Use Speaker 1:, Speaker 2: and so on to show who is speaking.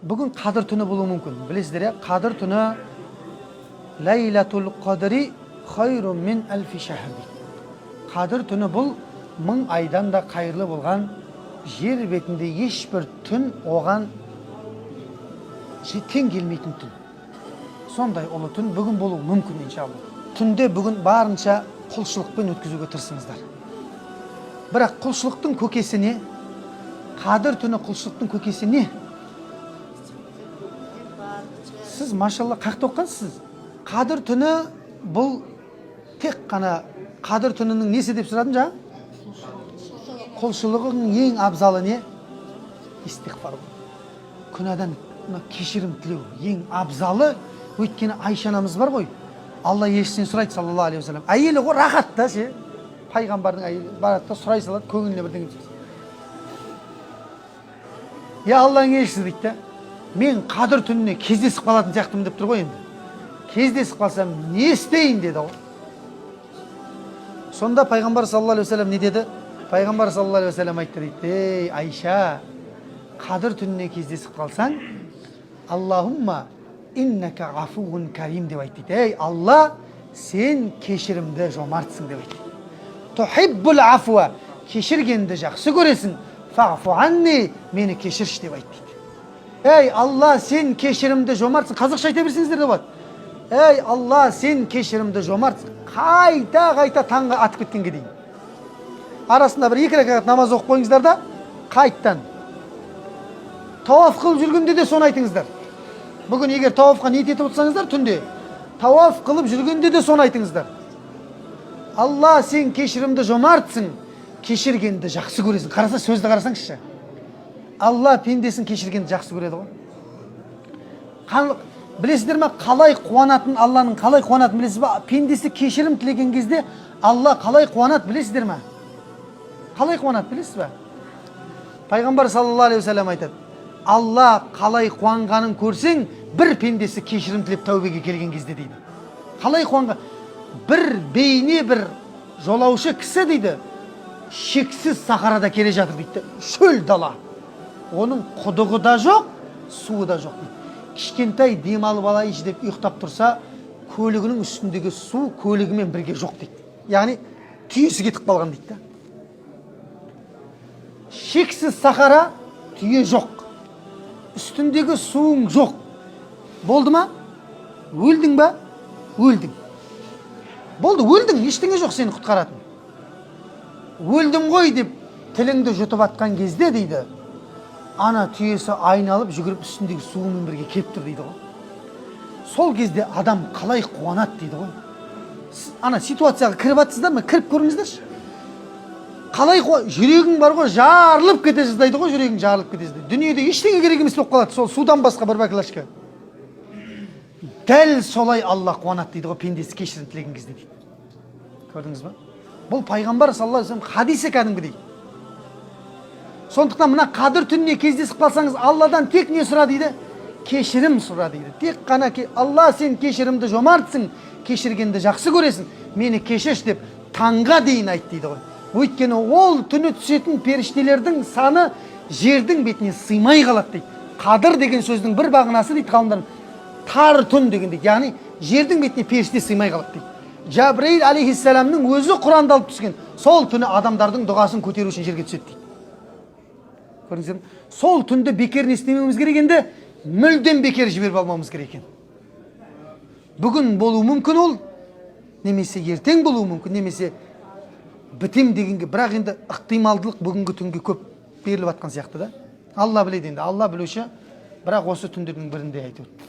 Speaker 1: Бүгін Қадыр түні болуы мүмкін. Білесіздер, Қадыр түні Лайлатул Қадри хайрун мин алфи шахр дейді. Қадыр түні бұл 1000 айдан да қайырлы болған, жер бетінде ешбір түн оған тең келмейтін түн. Сондай ұлы түн бүгін болуы мүмкін иншалла. Түнде бүгін барынша құлшылықпен өткізуге тырысыңыздар. Бірақ құлшылықтың көкесі не? Қадір түні құлшылықтың көкесі не? Сіз машалла қақты оққансыз. Қадір түні бұл тек қана Қадір түнінің несі деп сұрадым жаңа? Құлшылығың ең абзалы не? Истиғфар. Күнәдан кешірім тілеу ең абзалы. Өйткені Айша анамыз бар ғой. Алла елшісінен сұрайды саллаллаху алейхи вассалам. Әйелі ғой рахат та ше. Пайғамбардың әйелі барады да сұрай салады, көңіліне бірдеңе түседі. Я Алланың елшісі дейді да. Мен Қадір түніне кездесіп қалатын сияқтымын деп тұр ғой енді. Кездесіп қалсам не істейін деді ғой. Сонда пайғамбар саллаллаху алейхи вассалам не деді? Пайғамбар саллаллаху алейхи вассалам айтты дейді: "Ей Айша, Қадір түніне кездесіп қалсаң, Аллахумма иннака афуун карим деп айтты. Ей Алла, сен кешірімді жомартсың деп айтты. Тухиббул афуа, кешіргенді жақсы көресің. Фаъфу анни, мені кешірші деп айтты. Ей Алла, сен кешірімді жомартсың. Қазақша айта берсеңіздер де болады. Ей Алла, сен кешірімді жомартсың. Қайта таңға атып кеткенге дейін. Арасында бір 2 рәкат намаз оқып қойыңыздар да, қайттан. Тауаф қылып жүргенде де соны айтыңыздар. Бүгін егер тауафқа ниет етіп отырсаңыздар, түнде тауаф қылып жүргенде де соны айтыңыздар. Алла, сен кешірімді жомартсың, кешіргенді жақсы көресің. Қараса, сөзді қарасаңызшы. Алла пендесін кешіргенді жақсы көреді ғой. Білесіздер ме, қалай қуанатын, Алланың қалай қуанатын білесіз ба? Пендесі кешірім тілеген кезде Алла қалай қуанат білесіздер ме? Қалай қуанат білесіз ба? Пайғамбар саллаллаху алейхи вассалам айтады: Алла қалай қуанғанын көрсең, бір пендесі кешірім тілеп тәубеге келген кезде дейді. Қалай қуанған? Бір бейне бір жолаушы кісі дейді, шексіз сахарада келе жатыр дейді. Шөл дала. Оның құдығы да жоқ, суы да жоқ дейді. Кішкентай демалып алайыншы деп ұйықтап тұрса, көлігінің үстіндегі су көлігімен бірге жоқ дейді. Яғни түйесі кетіп қалған дейді. Шексіз сахара, түйе жоқ. Үстіндегі суың жоқ. Болды ма? Өлдің ба? Өлдің. Болды, өлдің, ештеңе жоқ сені құтқаратын. Өлдім ғой деп тіліңді жұтып атқан кезде дейді, ана түйесі айналып жүгіріп үстіндегі суымен бірге келіп тұр дейді ғой. Сол кезде адам қалай қуанат дейді ғой. Ана ситуацияға кіріп атсыздар ма? Кіріп көріңіздерші. Қалай жүрегің бар ғой, жарылып кете жаздайды ғой, жүрегің жарылып кете жаздайды. Дүниеде ештеңе керек емес болып қалады, сол судан басқа бір баклашка. Дәл солай Алла қуанат дейді ғой, пендесі кешірім тілеген кезде дейді. Көрдіңіз ба? Бұл пайғамбар саллаллаху алейхи вассалам хадисі кәдімгідей. Сондықтан мына Қадір түніне кездесіп қалсаңыз, Алладан тек не сұра дейді? Кешірім сұра дейді. Тек қана Алла, сен кешірімді жомартсың, кешіргенді жақсы көресің, мені кешірші деп таңға дейін айт дейді ғой. Өйткені ол түні түсетін періштелердің саны жердің бетіне сыймай қалады дейді. Қадір деген сөздің бір бағынасы дейді ғалымдар, тар түн деген дейді. Яғни жердің бетіне періште сыймай қалады дейді. Жабраил алейхиссаламның өзі Құранды алып түскен. Сол түні адамдардың дұғасын көтеру үшін жерге түседі дейді. Көрдіңіздер ме? Сол түнді бекер не істемеуіміз керек енді? Мүлдем бекер жіберіп алмауымыз керек екен. Бүгін болуы мүмкін ол, немесе ертең болуы мүмкін, немесе бітем дегенге, бірақ енді ықтималдылық бүгінгі түнге көп беріліп атқан сияқты да. Алла біледі енді, Алла білуші, бірақ осы түндердің бірінде айтып өтті.